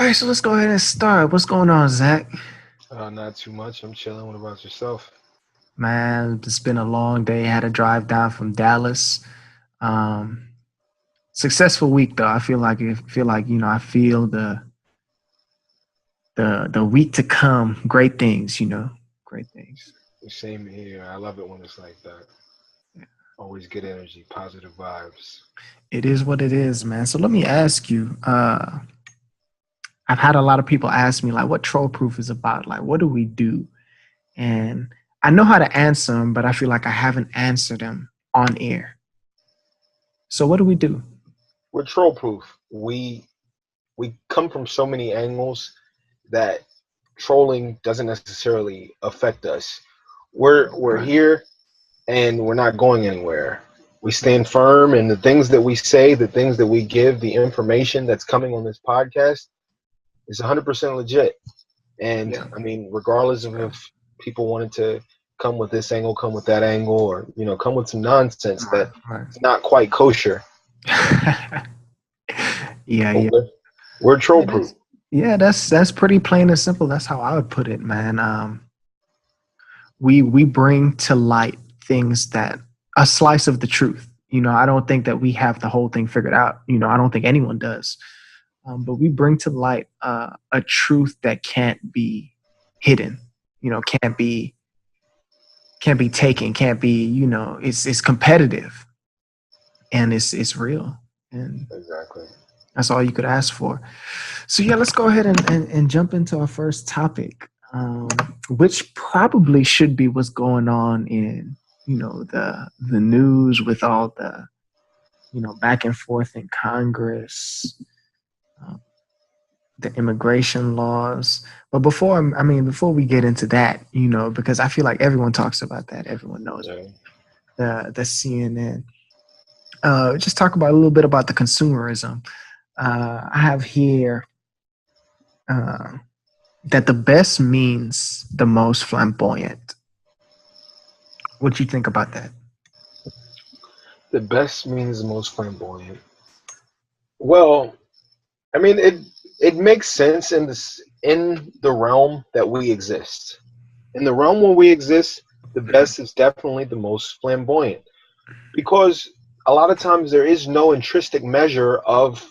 right, so let's go ahead and start. What's going on, Zach? Not too much. I'm chilling. What about yourself? Man, it's been a long day. Had to drive down from Dallas. Um, Successful week though. I feel the week to come. Great things, great things. Same here. I love it when it's like that. Always good energy, positive vibes. It is what it is, man. So let me ask you. I've had a lot of people ask me like, what Trollproof is about. Like, what do we do? And I know how to answer them, but I feel like I haven't answered them on air. So what do we do? We're trollproof. We come from so many angles that trolling doesn't necessarily affect us. We're Right. here and we're not going anywhere. We stand firm, and the things that we say, the things that we give, the information that's coming on this podcast is 100% legit. And Yeah. I mean, regardless of if people wanted to come with this angle, come with that angle, or come with some nonsense Right. that's Right. not quite kosher, Yeah. but Yeah. we're Yeah. troll proof. That's pretty plain and simple. That's how I would put it, man. We bring to light things that a slice of the truth. I don't think that we have the whole thing figured out. I don't think anyone does. But we bring to light a truth that can't be hidden. Can't be taken. Can't be. It's competitive and it's real, and Exactly. that's all you could ask for. So yeah, let's go ahead and jump into our first topic, which probably should be what's going on in the news with all the back and forth in Congress, um, the immigration laws. But before we get into that, because I feel like everyone talks about that, everyone knows Yeah. the CNN. Just talk about a little bit about the consumerism. I have here uh, that the best means the most flamboyant. What do you think about that? The best means the most flamboyant. Well, I mean, it makes sense in the realm that we exist. In the realm where we exist, the best is definitely the most flamboyant, because a lot of times there is no intrinsic measure of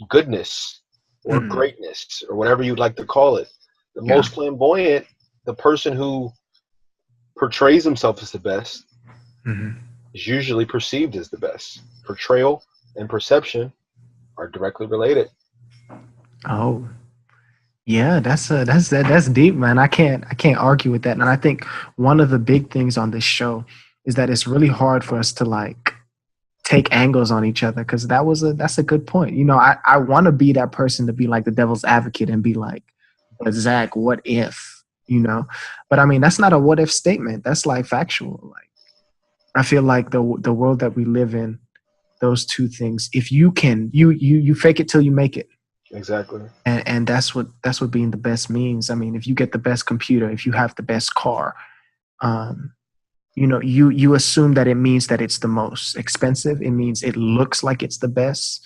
goodness or Mm-hmm. greatness or whatever you'd like to call it. The Yeah. most flamboyant, the person who portrays himself as the best, Mm-hmm. is usually perceived as the best. Portrayal and perception are directly related. Oh, yeah. That's deep, man. I can't argue with that. And I think one of the big things on this show is that it's really hard for us to like take angles on each other because that's a good point. I want to be that person to be like the devil's advocate and be like, but Zach, what if? But I mean that's not a what if statement. That's like factual. Like I feel like the world that we live in, those two things, if you can you fake it till you make it. Exactly. And that's what being the best means. I mean, if you get the best computer, if you have the best car, um, you assume that it means that it's the most expensive. It means it looks like it's the best.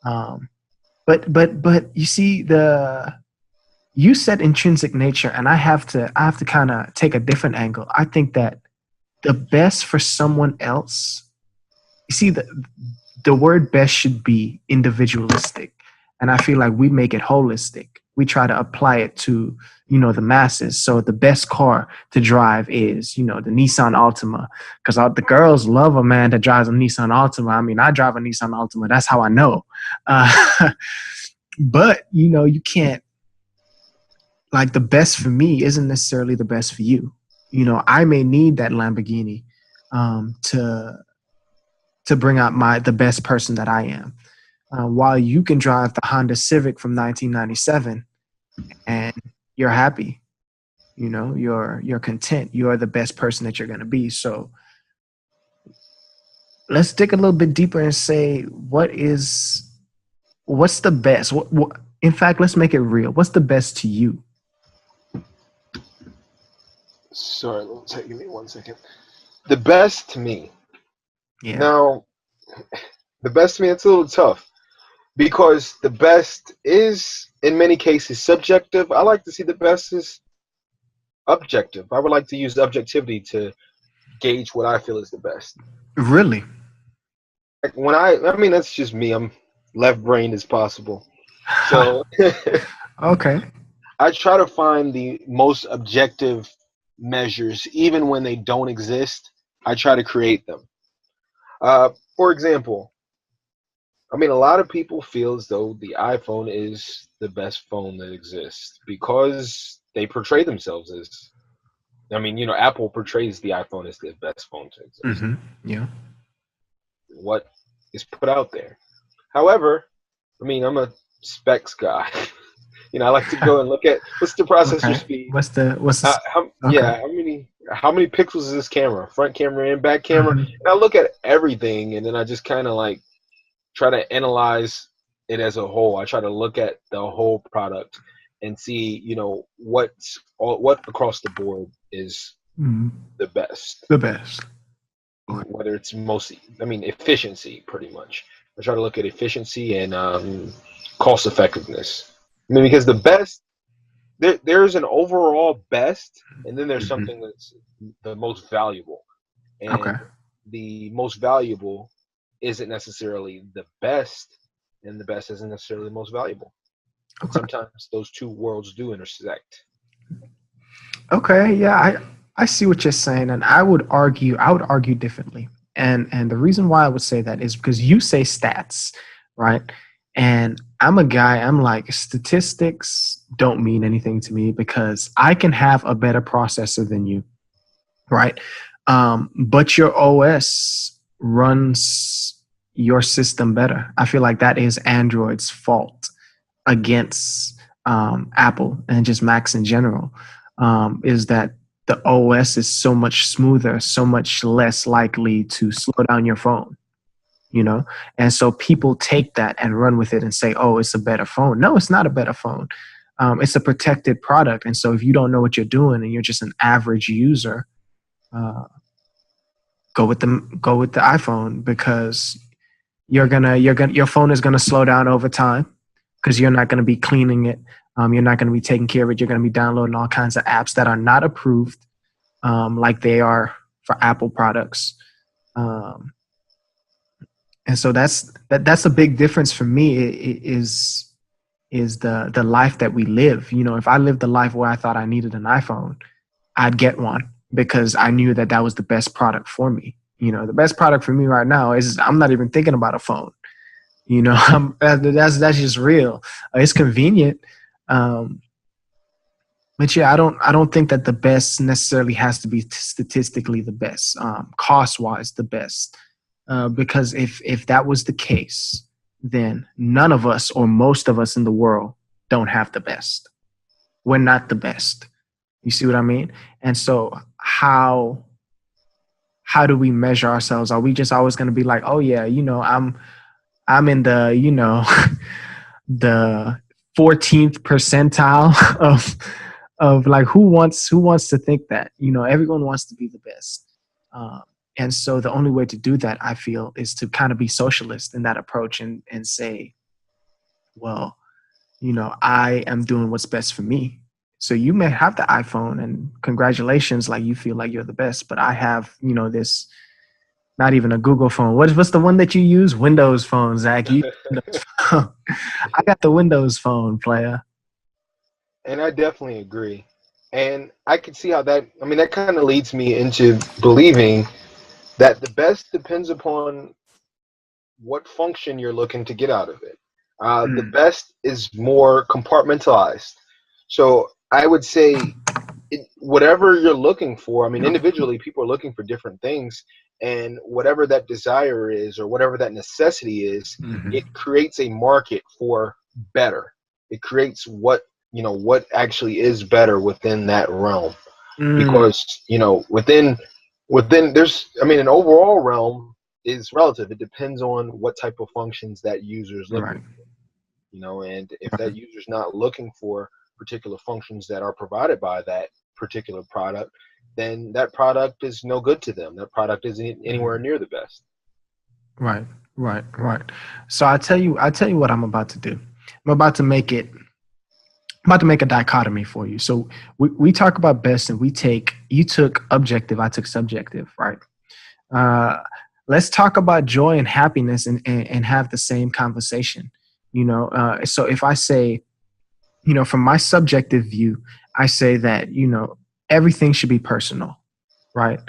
Um, but you see you said intrinsic nature, and I have to kind of take a different angle. I think that the best for someone else, you see, the word best should be individualistic, and I feel like we make it holistic. We try to apply it to the masses. So the best car to drive is the Nissan Altima, because the girls love a man that drives a Nissan Altima. I mean, I drive a Nissan Altima. That's how I know. uh, but you can't, like, the best for me isn't necessarily the best for you. I may need that Lamborghini to bring out the best person that I am. While you can drive the Honda Civic from 1997 and you're happy, you're content, you're the best person that you're going to be. So let's dig a little bit deeper and say what's the best. In fact, let's make it real. What's the best to you? Sorry, give me 1 second. The best to me. Yeah. Now, the best to me, it's a little tough because the best is in many cases subjective. I like to see the best is objective. I would like to use objectivity to gauge what I feel is the best. Really? Like when I mean, that's just me. I'm left-brained as possible. So Okay. I try to find the most objective measures, even when they don't exist. I try to create them. For example, I mean, a lot of people feel as though the iPhone is the best phone that exists because they portray themselves as. I mean, Apple portrays the iPhone as the best phone to exist. Mm-hmm. Yeah. What is put out there. However, I mean, I'm a specs guy. I like to go and look at what's the processor Okay. speed. What's the okay. Yeah, how many pixels is this camera? Front camera and back camera. Mm-hmm. And I look at everything, and then I just kind of like try to analyze it as a whole. I try to look at the whole product and see, what across the board is Mm-hmm. the best. The best. Whether it's mostly, efficiency, pretty much. I try to look at efficiency and cost effectiveness. I mean, because the best, there's an overall best, and then there's Mm-hmm. something that's the most valuable. Okay. And the most valuable isn't necessarily the best, and the best isn't necessarily the most valuable. But Okay. sometimes those two worlds do intersect. Okay. Yeah. I see what you're saying, and I would argue differently. And the reason why I would say that is because you say stats, right? And I'm a guy, I'm like, statistics don't mean anything to me because I can have a better processor than you, right? But your OS runs your system better. I feel like that is Android's fault against Apple and just Macs in general, is that the OS is so much smoother, so much less likely to slow down your phone, you know? And so people take that and run with it and say, oh, it's a better phone. No, it's not a better phone. It's a protected product. And so if you don't know what you're doing and you're just an average user, uh, go with the iPhone because your phone is gonna slow down over time because you're not gonna be cleaning it. You're not gonna be taking care of it. You're gonna be downloading all kinds of apps that are not approved, like they are for Apple products. Um, and so that's a big difference for me. Is the life that we live. If I lived the life where I thought I needed an iPhone, I'd get one because I knew that that was the best product for me. The best product for me right now is I'm not even thinking about a phone. That's just real. It's convenient, um, but yeah, I don't think that the best necessarily has to be statistically the best, cost wise the best, because if that was the case, then none of us or most of us in the world don't have the best. We're not the best. You see what I mean? And so how do we measure ourselves? Are we just always going to be like, oh yeah, I'm in the the 14th percentile of like who wants to think that everyone wants to be the best, and so the only way to do that I feel is to kind of be socialist in that approach and say, well, I am doing what's best for me. So you may have the iPhone and congratulations, like you feel like you're the best, but I have, this not even a Google phone. What's the one that you use? Windows phone, Zach. You Windows phone. I got the Windows phone, player. And I definitely agree. And I can see how that kind of leads me into believing that the best depends upon what function you're looking to get out of it. The Mm, best is more compartmentalized. So I would say whatever you're looking for, individually, people are looking for different things. And whatever that desire is or whatever that necessity is, mhm. it creates a market for better. It creates what actually is better within that realm. Mm, Because, within there's, an overall realm is relative. It depends on what type of functions that user is looking right, for, and if right, that user's not looking for particular functions that are provided by that particular product, then that product is no good to them. That product isn't anywhere mhm. near the best. Right. So I tell you what I'm about to do. I'm about to make it I'm about to make a dichotomy for you. So we talk about best, and you took objective, I took subjective, right? Uh, let's talk about joy and happiness, and have the same conversation. So if I say, from my subjective view, I say that, everything should be personal, right?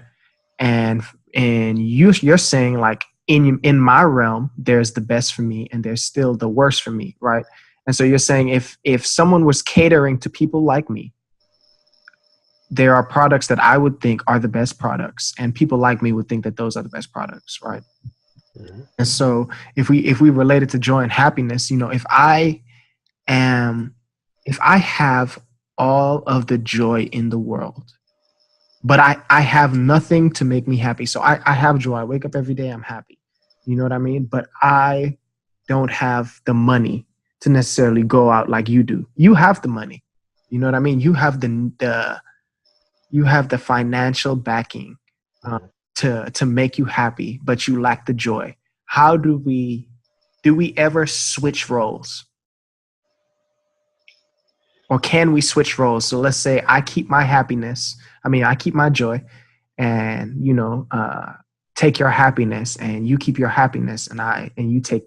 And you're saying, like, in my realm, there's the best for me, and there's still the worst for me, right? And so you're saying, if someone was catering to people like me, there are products that I would think are the best products, and people like me would think that those are the best products, right? Mhm. And so if we relate it to joy and happiness, am if I have all of the joy in the world, but I have nothing to make me happy. So I have joy. I wake up every day, I'm happy. You know what I mean? But I don't have the money to necessarily go out like you do. You have the money. You know what I mean? You have the financial backing, uh, Mhm. to make you happy, but you lack the joy. How do we ever switch roles? Or can we switch roles? So let's say I keep my happiness. I keep my joy, and take your happiness, and you keep your happiness, and you take.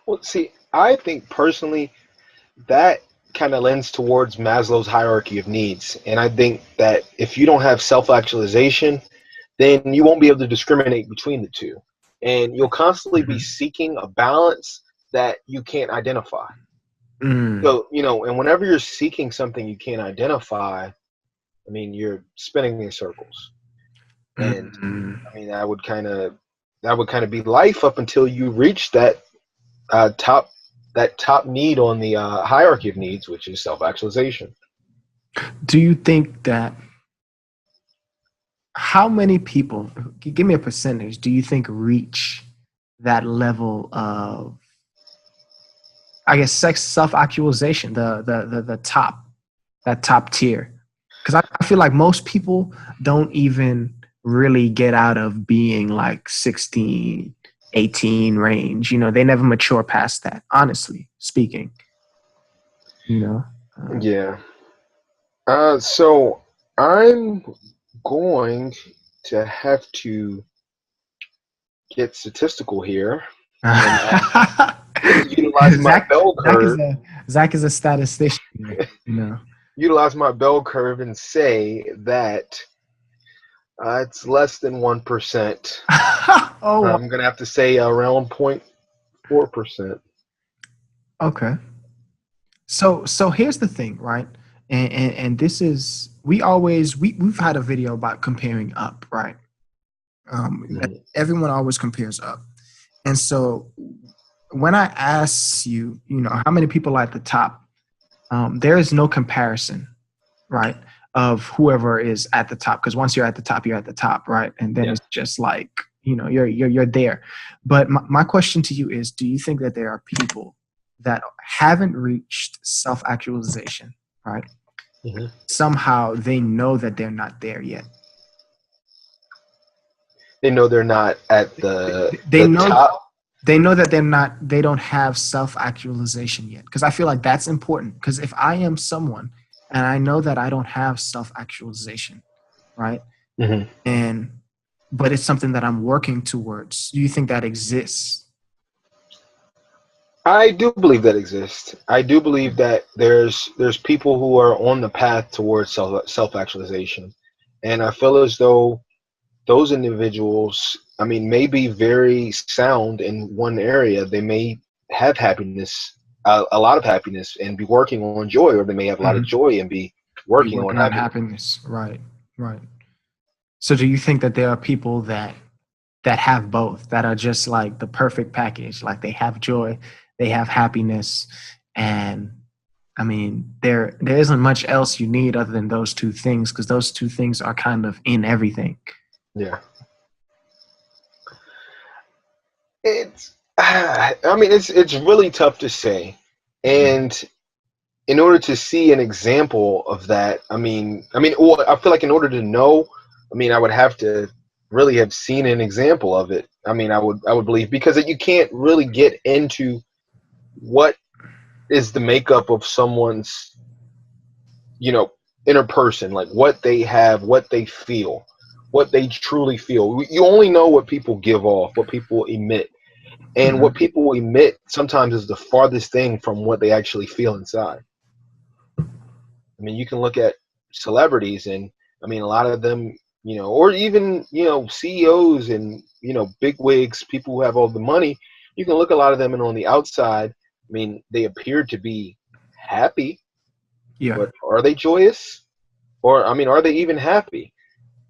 Well, see, I think personally that kind of lends towards Maslow's hierarchy of needs. And I think that if you don't have self actualization, then you won't be able to discriminate between the two. And you'll constantly be Mhm. seeking a balance that you can't identify. Mm, So, and whenever you're seeking something you can't identify, I mean, you're spinning in circles. And mm. I mean, that would kind of be life up until you reach uh, top that top need on the hierarchy of needs, which is self actualization. Do you think that how many people, give me a percentage, do you think reach that level of, I guess, sex self actualization, the top, that top tier? Because I feel like most people don't even really get out of being like 16, 18 range. They never mature past that, honestly speaking. You know, Yeah. So I'm going to have to get statistical here and utilize my Zach, bell Zach is curve, a Zach is a statistician here. utilize my bell curve and say that it's less than 1%. Oh, I'm gonna have to say around 0.4%. okay. So here's the thing, right? And this is, we've had a video about comparing up, right? Mhm. Everyone always compares up. And so when I ask you, how many people are at the top, there is no comparison, right, of whoever is at the top. Because once you're at the top, you're at the top, right? And then Yeah. it's just like, you're there. But my question to you is, do you think that there are people that haven't reached self-actualization, right? Mhm. Somehow they know that they're not there yet. They know they're not at They the know top. they know that they don't have self-actualization yet, because I feel like that's important. Because if I am someone and I know that I don't have self-actualization, right, Mhm. and but it's something that I'm working towards, do you think that exists? I do believe that exists. I do believe that there's people who are on the path towards self actualization, and I feel as though those individuals, I mean, may be very sound in one area. They may have happiness, a lot of happiness, and be working on joy, or they may have a lot of Mhm. joy and be Be working on working on happiness. happiness, right? Right. So do you think that there are people that have both, that are just like the perfect package, like they have joy, they have happiness, and there isn't much else you need other than those two things, because those two things are kind of in everything. Yeah, it's. I mean, it's really tough to say, and in order to see an example of that, or I feel like in order to know, I would have to really have seen an example of it. I would believe, because you can't really get into what is the makeup of someone's, inner person, like what they have, what they feel, what they truly feel. You only know what people give off, what people emit. And Mhm. what people emit sometimes is the farthest thing from what they actually feel inside. I mean, you can look at celebrities, and I mean, a lot of them, or even, CEOs and, big wigs, people who have all the money, you can look at a lot of them, and on the outside, I mean, they appear to be happy, Yeah. but are they joyous? Or, I mean, are they even happy?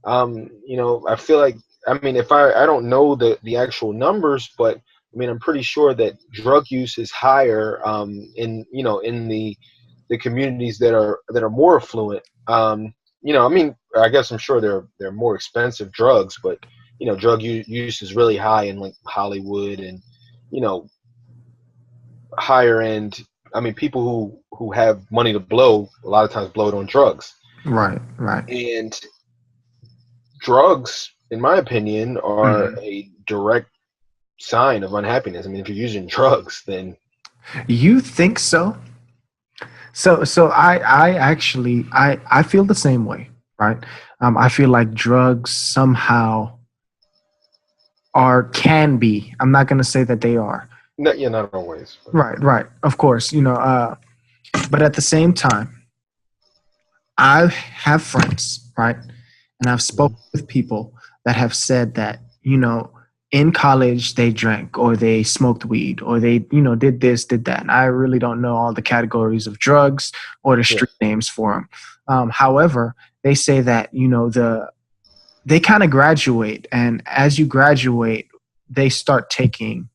I feel like, I mean, if I don't know the actual numbers, but I mean, I'm pretty sure that drug use is higher, in the communities that are more affluent. I mean, I guess I'm sure they're more expensive drugs, but drug use is really high in like Hollywood and you know higher end. I mean, people who have money to blow a lot of times blow it on drugs, Right. Right. and drugs, in my opinion, are Mhm. a direct sign of unhappiness. I mean, if you're using drugs, then You think so? So I actually I feel the same way, right? I feel like drugs somehow are can be. I'm not gonna say that they are. not, yeah, not always. But, Right, right. Of course, but at the same time, I have friends, right? And I've mhm. spoken with people that have said that, in college they drank or they smoked weed or they, did this, did that. And I really don't know all the categories of drugs or the Yeah, street names for them. However, they say that, they kind of graduate. And as you graduate, they start taking,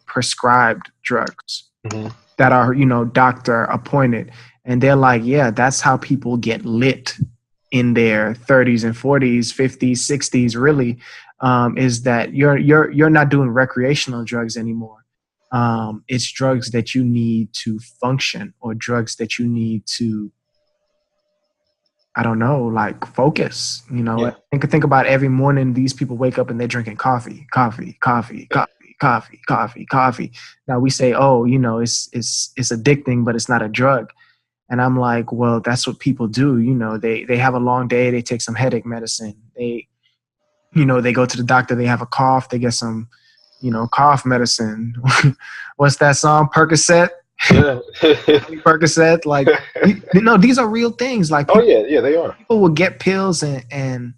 prescribed drugs hmm, that are, doctor appointed. And they're like, yeah, that's how people get lit in their 30s and 40s, 50s, 60s, really, is that you're not doing recreational drugs anymore. It's drugs that you need to function or drugs that you need to, I don't know, like focus. yeah, Think about every morning these people wake up and they're drinking coffee, coffee, coffee, yeah, coffee, coffee, coffee, coffee. Now we say, oh, it's addicting, but it's not a drug. And I'm like, well, that's what people do. They have a long day, they take some headache medicine. They go to the doctor, they have a cough, they get some, cough medicine. What's that song? Percocet? yeah. Percocet, like these are real things. Like Oh yeah, yeah, they are. people will get pills and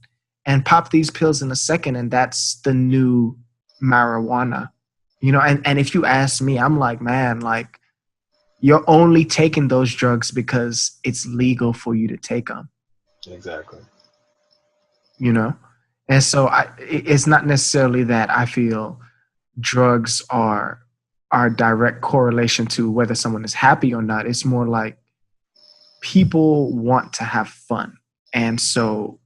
pop these pills in a second, and that's the new marijuana. And if you ask me, I'm like, man, like you're only taking those drugs because it's legal for you to take them, Exactly. you know and so it's not necessarily that I feel drugs are direct correlation to whether someone is happy or not. It's more like people want to have fun, and so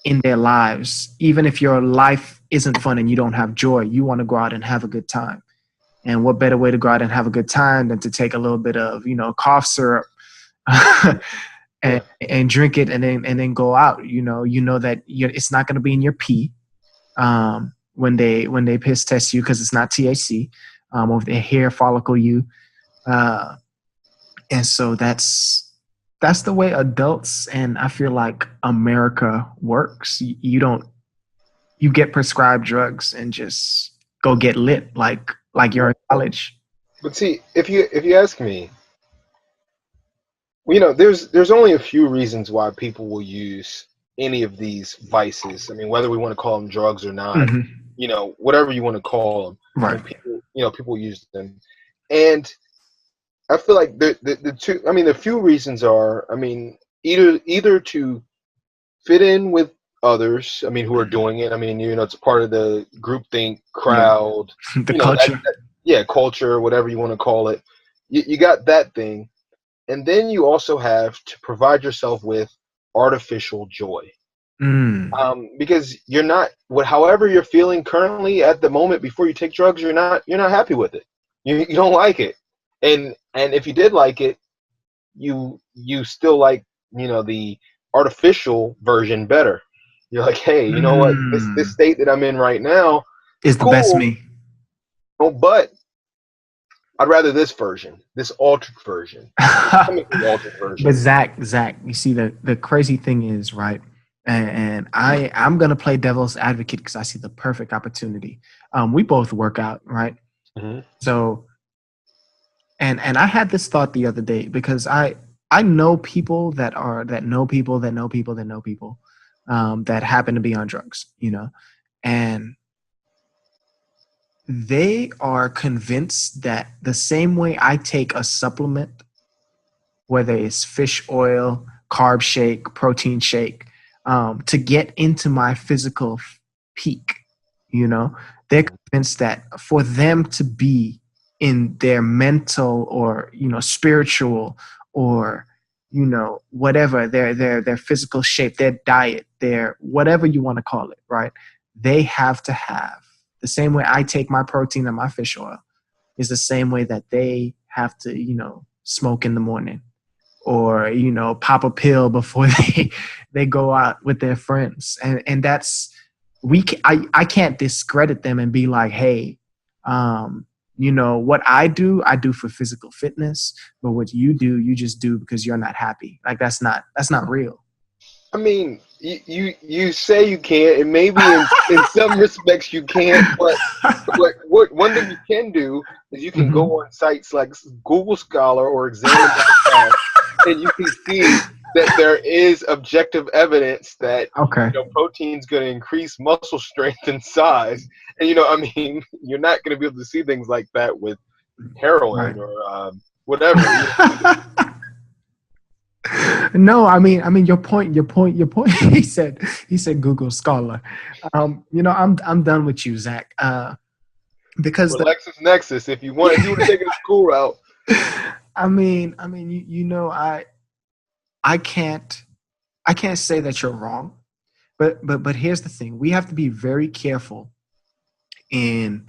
in their lives, even if your life isn't fun and you don't have joy, you want to go out and have a good time. And what better way to go out and have a good time than to take a little bit of, cough syrup Yeah, and drink it and then go out. That it's not going to be in your pee when they piss test you because it's not THC, or if they hair follicle you. Uh, and so that's the way adults and I feel like America works. You get prescribed drugs and just go get lit like you're yeah. in college. But see, if you ask me, there's only a few reasons why people will use any of these vices. I mean, whether we want to call them drugs or not, Hmm. whatever you want to call them. I Right. mean, people use them, and I feel like the two. I mean, the few reasons are, I mean, either to fit in with others. I mean, who are doing it. I mean, it's a part of the groupthink Yeah. crowd. The That, culture. yeah, culture, whatever you want to call it. You got that thing, and then you also have to provide yourself with artificial joy. Mm. Because you're not however you're feeling currently at the moment before you take drugs, you're not happy with it. You don't like it, and if you did like it, you still like the artificial version better. You're like, hey, you know what? This state that I'm in right now, Is the best cool. me. Oh, but I'd rather this version, this altered version. Altered version. But Zach, you see the crazy thing is, right? And I'm gonna play devil's advocate because I see the perfect opportunity. We both work out, right? Mm-hmm. So, and I had this thought the other day because I know people that know people that know people that know people that happen to be on drugs, and they are convinced that the same way I take a supplement, whether it's fish oil, carb shake, protein shake, to get into my physical peak, they're convinced that for them to be in their mental or, spiritual or, whatever, their physical shape, their diet, their whatever you want to call it, right? They have to have the same way I take my protein and my fish oil is the same way that they have to, smoke in the morning or, pop a pill before they go out with their friends. And that's, I can't discredit them and be like, hey, what I do for physical fitness, but what you do, you just do because you're not happy. Like that's not real. I mean, you say you can't, and maybe in some respects you can't, but what one thing you can do is you can go on sites like Google Scholar or Examine.com, and you can see that there is objective evidence that protein's going to increase muscle strength and size, and you're not going to be able to see things like that with heroin or whatever. No, I mean your point. He said Google Scholar. I'm done with you, Zach. Because Lexus Nexus, if you want to take it a school route. I mean, I can't say that you're wrong, but here's the thing: we have to be very careful in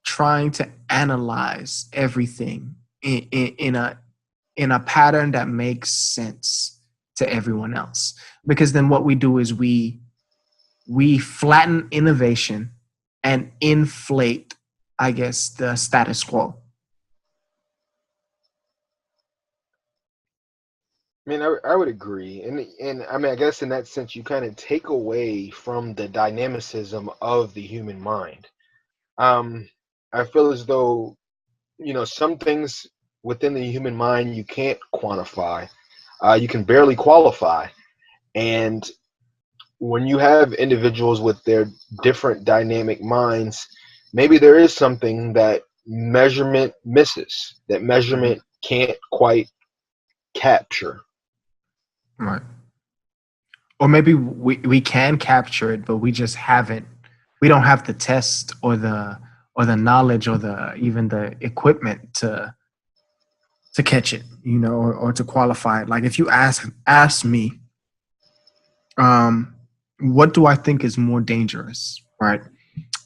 trying to analyze everything in a pattern that makes sense to everyone else. Because then what we do is we flatten innovation and inflate, I guess, the status quo. I mean, I would agree, and I mean, I guess in that sense, you kind of take away from the dynamicism of the human mind. I feel as though, some things within the human mind you can't quantify, you can barely qualify, and when you have individuals with their different dynamic minds, maybe there is something that measurement misses, that measurement can't quite capture. Right. Or maybe we can capture it, but we just haven't. We don't have the test or the knowledge or even the equipment to catch it, or to qualify it. Like if you ask me, what do I think is more dangerous, right?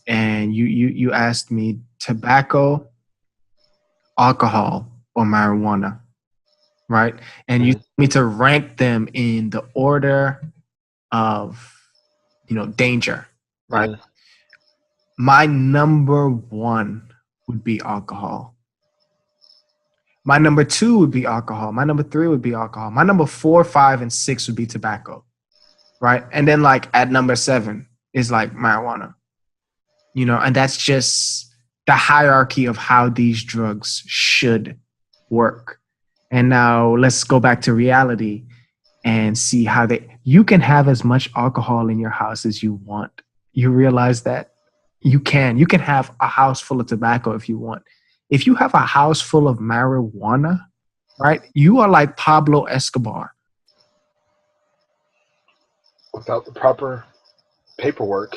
And you asked me tobacco, alcohol, or marijuana, right? And you told me to rank them in the order of, danger, right? My number one would be alcohol. My number two would be alcohol. My number three would be alcohol. My number 4, 5, and 6 would be tobacco, right? And then like at number 7 is like marijuana, and that's just the hierarchy of how these drugs should work. And now let's go back to reality and see how you can have as much alcohol in your house as you want. You realize that you can have a house full of tobacco if you want. If you have a house full of marijuana, right, you are like Pablo Escobar. Without the proper paperwork.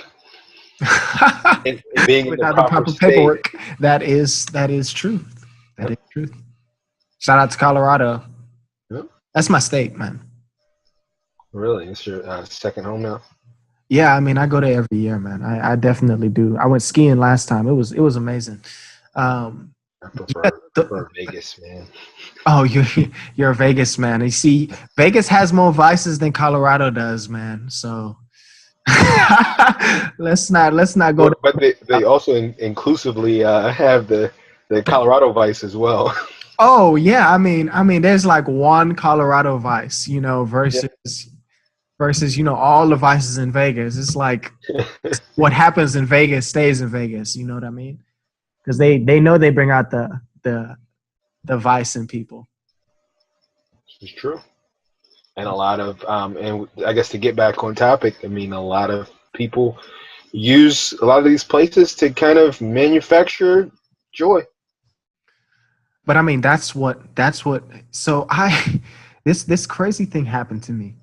and being Without in the proper paperwork. That is truth. That is truth. Shout out to Colorado. Yep. That's my state, man. Really? It's your second home now? Yeah, I mean, I go there every year, man. I definitely do. I went skiing last time. It was amazing. I prefer Vegas, man. Oh, you're a Vegas man. You see, Vegas has more vices than Colorado does, man. So let's not go. But they also inclusively have the the Colorado Vice as well. Oh yeah, I mean, there's like one Colorado Vice, Yeah. versus all the vices in Vegas. It's like what happens in Vegas stays in Vegas. You know what I mean? Because they know they bring out the vice in people. It's true. And a lot of and I guess to get back on topic, I mean, a lot of people use a lot of these places to kind of manufacture joy. But I mean, that's what. So I this crazy thing happened to me.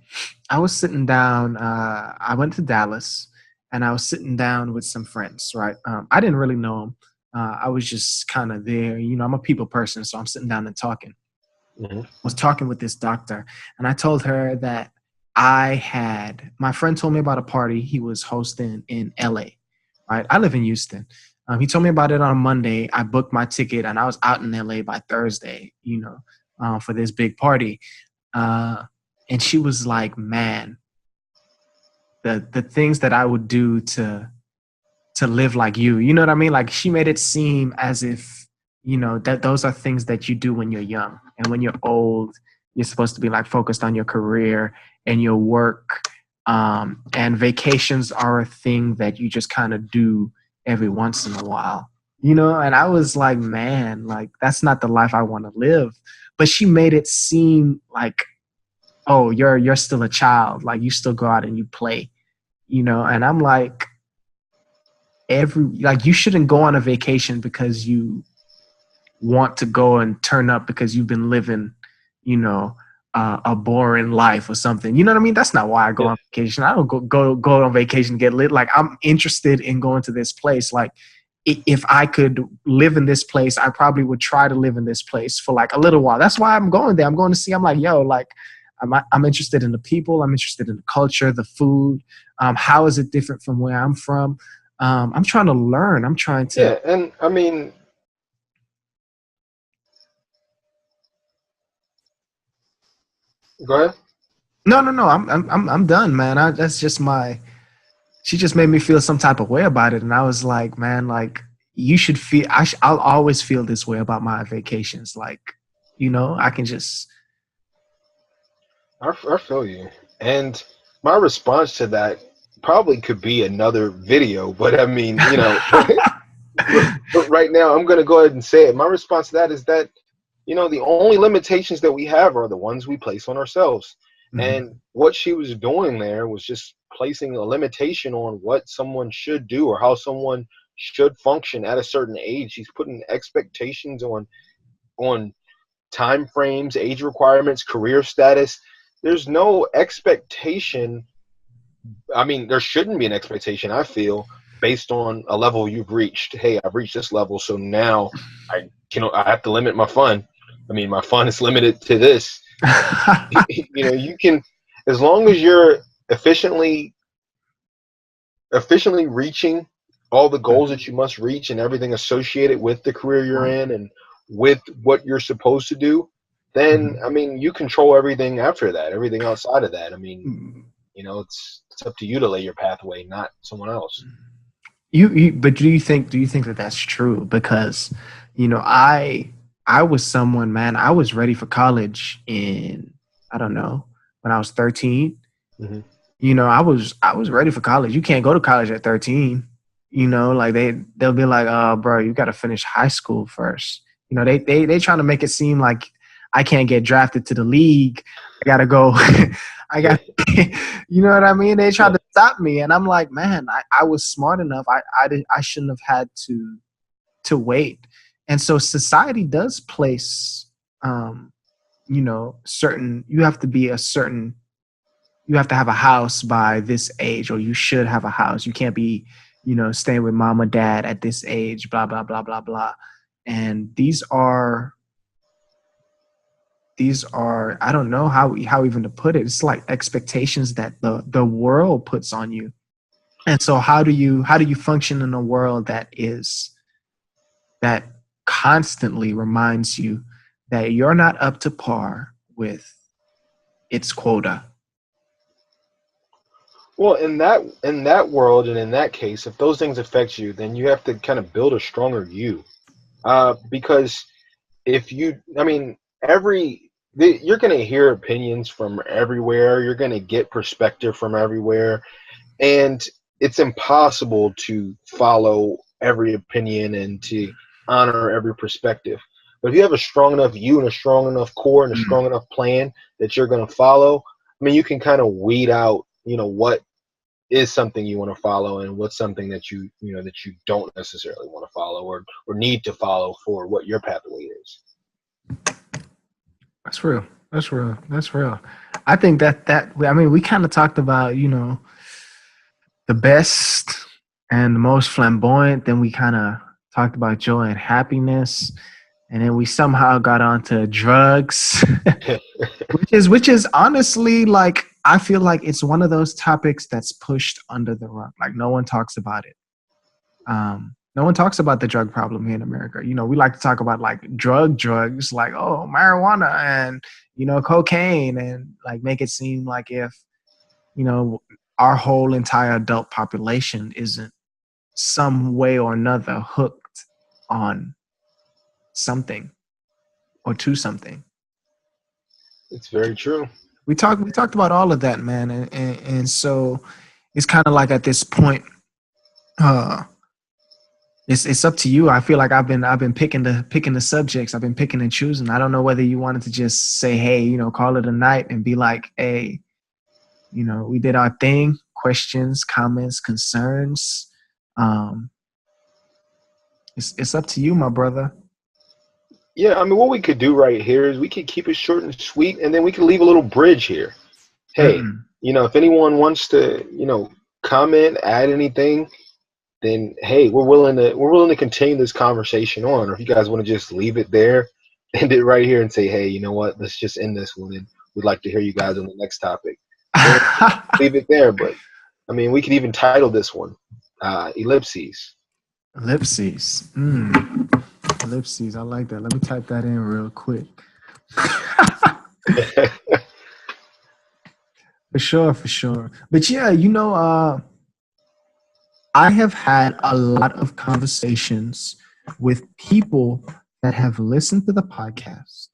I was sitting down. I went to Dallas, and I was sitting down with some friends. Right. I didn't really know them. I was just kind of there. I'm a people person, so I'm sitting down and talking. Hmm. Was talking with this doctor, and I told her that my friend told me about a party he was hosting in LA. Right, I live in Houston. He told me about it on Monday. I booked my ticket, and I was out in LA by Thursday. For this big party. Uh, and she was like, "Man, the things that I would do to live like you." You know what I mean? Like she made it seem as if, that those are things that you do when you're young. And when you're old, you're supposed to be like focused on your career and your work. And vacations are a thing that you just kind of do every once in a while. And I was like, man, like that's not the life I want to live. But she made it seem like, oh, you're still a child. Like you still go out and you play, and I'm like, you shouldn't go on a vacation because you want to go and turn up because you've been living, you know, a boring life or something. You know what I mean? That's not why I go Yeah. on vacation. I don't go on vacation to get lit. Like I'm interested in going to this place. Like if I could live in this place, I probably would try to live in this place for like a little while. That's why I'm going there. I'm going to see. I'm like, yo, like I'm interested in the people. I'm interested in the culture, the food. How is it different from where I'm from? I'm trying to learn. I'm trying to. Yeah, and I mean, go ahead. No, no, no. I'm done, man. That's just my. She just made me feel some type of way about it, and I was like, man, like you should feel. I'll always feel this way about my vacations. Like, I can just. I feel you. And my response to that probably could be another video, but I mean, but right now I'm going to go ahead and say it. My response to that is that, the only limitations that we have are the ones we place on ourselves. Mhm. And what she was doing there was just placing a limitation on what someone should do or how someone should function at a certain age. She's putting expectations on time frames, age requirements, career status. There's no expectation. I mean, there shouldn't be an expectation, I feel, based on a level you've reached. Hey, I've reached this level, so now I have to limit my fun. I mean, my fun is limited to this. You can, as long as you're efficiently reaching all the goals that you must reach and everything associated with the career you're in and with what you're supposed to do, then I mean you control everything after that, everything outside of that. I mean, Mhm. it's up to you to lay your pathway, not someone else. But do you think that that's true? Because, I was someone, man. I was ready for college in, I don't know, when I was 13. Hmm. I was ready for college. You can't go to college at 13. Like they'll be like, "Oh, bro, you got to finish high school first." They trying to make it seem like I can't get drafted to the league. I gotta go. I got. You know what I mean? They tried Yeah. to stop me, and I'm like, man, I was smart enough. I shouldn't have had to wait. And so society does place, certain. You have to be a certain, you have to have a house by this age, or you should have a house. You can't be, staying with mom or dad at this age, blah, blah, blah, blah, blah. And these are, I don't know how even to put it. It's like expectations that the world puts on you. And so how do you function in a world that constantly reminds you that you're not up to par with its quota? Well, in that world and in that case, if those things affect you, then you have to kind of build a stronger you. Because if you, I mean, you're going to hear opinions from everywhere. You're going to get perspective from everywhere. And it's impossible to follow every opinion and to honor every perspective. But if you have a strong enough you and a strong enough core and a Mm. strong enough plan that you're going to follow, I mean, you can kind of weed out, what is something you want to follow and what's something that that you don't necessarily want to follow or need to follow for what your pathway is. That's real. That's real. That's real. I think I mean, we kind of talked about, the best and the most flamboyant. Then we kind of talked about joy and happiness. And then we somehow got onto drugs, which is honestly, like, I feel like it's one of those topics that's pushed under the rug. Like, no one talks about it. No one talks about the drug problem here in America. We like to talk about like drugs, like, oh, marijuana and cocaine, and like make it seem like if our whole entire adult population isn't some way or another hooked on something or to something. It's very true. We talked about all of that, man, and so it's kind of like at this point, uh, it's up to you. I feel like I've been picking the subjects. I've been picking and choosing. I don't know whether you wanted to just say, hey, call it a night and be like, hey, we did our thing. Questions, comments, concerns. It's up to you, my brother. Yeah, I mean, what we could do right here is we could keep it short and sweet, and then we could leave a little bridge here. Hey, Mm. if anyone wants to, comment, add anything, then hey, we're willing to continue this conversation on. Or if you guys want to just leave it there, end it right here and say, hey, you know what? Let's just end this one, and we'd like to hear you guys on the next topic. Then leave it there. But I mean, we could even title this one Ellipses. Ellipses. Ellipses. I like that. Let me type that in real quick. For sure. But yeah, I have had a lot of conversations with people that have listened to the podcast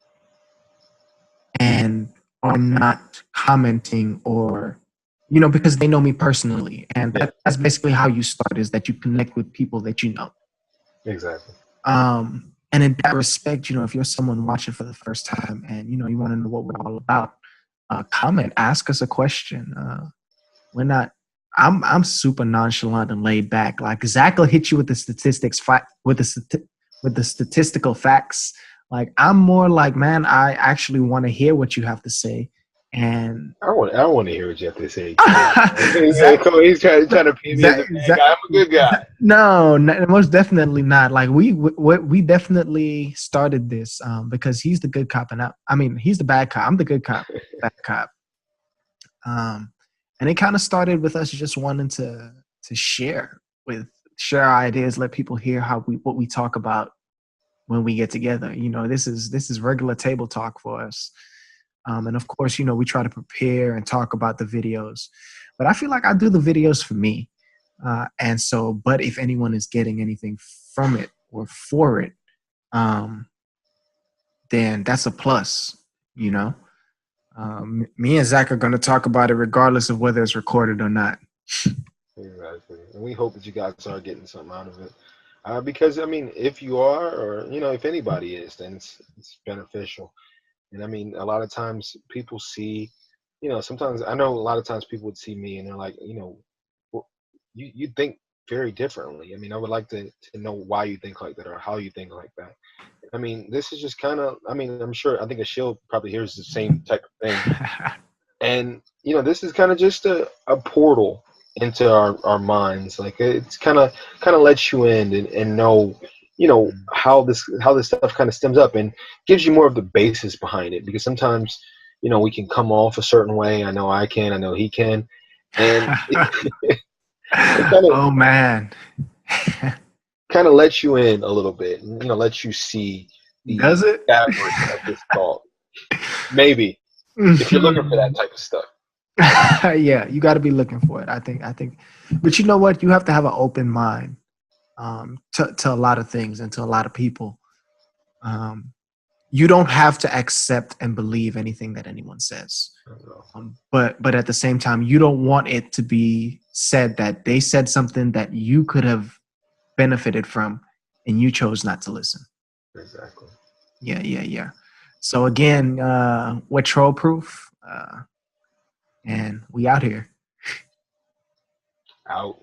and are not commenting, or because they know me personally, and that's basically how you start, is that you connect with people that you know. Exactly. And in that respect, if you're someone watching for the first time and you want to know what we're all about, comment, ask us a question. We're not. I'm super nonchalant and laid back. Like, Zach will hit you with the with the statistical facts. Like, I'm more like, man, I actually want to hear what you have to say. And I don't want to hear what you have to say. Zach, He's trying to paint me as a bad guy. I'm a good guy. No, most definitely not. Like, we definitely started this because he's the good cop, and he's the bad cop. I'm the good cop, bad cop. And it kind of started with us just wanting to share our ideas, let people hear what we talk about when we get together. This is regular table talk for us. And of course, we try to prepare and talk about the videos, but I feel like I do the videos for me. And so, but if anyone is getting anything from it or for it, then that's a plus, Me and Zach are going to talk about it regardless of whether it's recorded or not. Exactly. And we hope that you guys are getting something out of it. Because, I mean, if you are, or, if anybody is, then it's beneficial. And I mean, a lot of times people see, sometimes I know a lot of times people would see me and they're like, well, you think very differently. I mean, I would like to know why you think like that or how you think like that. I mean, this is just kind of, I think Achille probably hears the same type of thing. And, this is kind of just a portal into our minds. Like, it's kind of lets you in and know, how this stuff kind of stems up and gives you more of the basis behind it. Because sometimes, we can come off a certain way. I know I can, I know he can. And it oh man. kind of lets you in a little bit and, lets you see the Does it? fabric of this thought. Maybe. If you're looking for that type of stuff. Yeah, you got to be looking for it. I think, but you know what? You have to have an open mind. to a lot of things and to a lot of people. You don't have to accept and believe anything that anyone says. But at the same time, you don't want it to be said that they said something that you could have benefited from and you chose not to listen. Exactly. Yeah. So again, we're Trollproof, and we out here. Out.